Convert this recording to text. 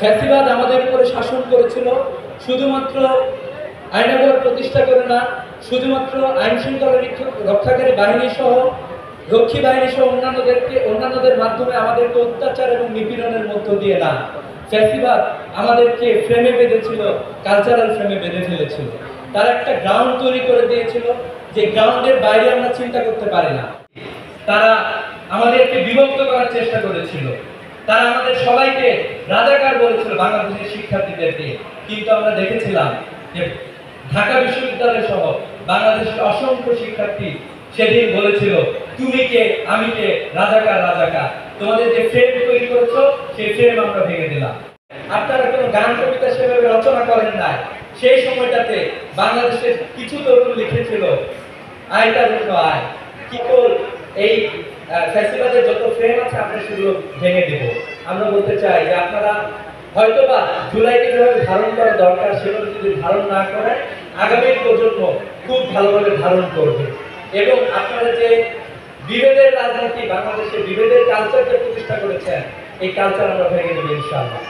ফ্যাসিবাদ আমাদের উপরে শাসন করেছিল শুধুমাত্র আইনাগর প্রতিষ্ঠা করে না, শুধুমাত্র আইন শৃঙ্খলা রক্ষাকারী বাহিনী সহ রক্ষী বাহিনী সহ অন্যান্যদের মাধ্যমে আমাদেরকে অত্যাচার এবং নিপীড়নের মধ্য দিয়ে না, ফ্যাসিবাদ আমাদেরকে ফ্রেমে বেঁধেছিল, কালচারাল ফ্রেমে বেঁধে ফেলেছিল। তারা একটা গ্রাউন্ড তৈরি করে দিয়েছিল যে গ্রাউন্ডের বাইরে আমরা চিন্তা করতে পারি না। তারা আমাদেরকে বিভক্ত করার চেষ্টা করেছিল। তারা আমাদের সবাইকে রাজাকার বলেছিল বাংলাদেশের শিক্ষার্থীদেরকে। কিন্তু আমরা দেখেছিলাম যে ঢাকা বিশ্ববিদ্যালয় সহ বাংলাদেশের অসংখ্য শিক্ষার্থী সেদিন বলেছিল, তুমি কে আমি কে, রাজাকার রাজাকার, তোমাদের যে ফ্রেম তৈরি করেছো সেই ফ্রেম আমরা ভেঙে দিলাম। আপনারা কোনো গান কবিতা সেভাবে রচনা করেন না। সেই সময়টাতে বাংলাদেশের কিছু তরুণ লিখেছিল, আয়টার জন্য আয় কি কর, এই ফ্যাসিবাদের যত ফ্রেম আছে আমরা সেগুলো ভেঙে দেব। আমরা বলতে চাই যে আপনারা হয়তোবা জুলাইকে যেভাবে ধারণ করা দরকার সেভাবে যদি ধারণ না করে, আগামী প্রজন্ম খুব ভালোভাবে ধারণ করবে। এবং আপনারা যে বিভেদের রাজনীতি, বাংলাদেশে বিভেদের কালচারকে প্রতিষ্ঠা করেছেন, এই কালচার আমরা ভেঙে দেব ইনশাআল্লাহ।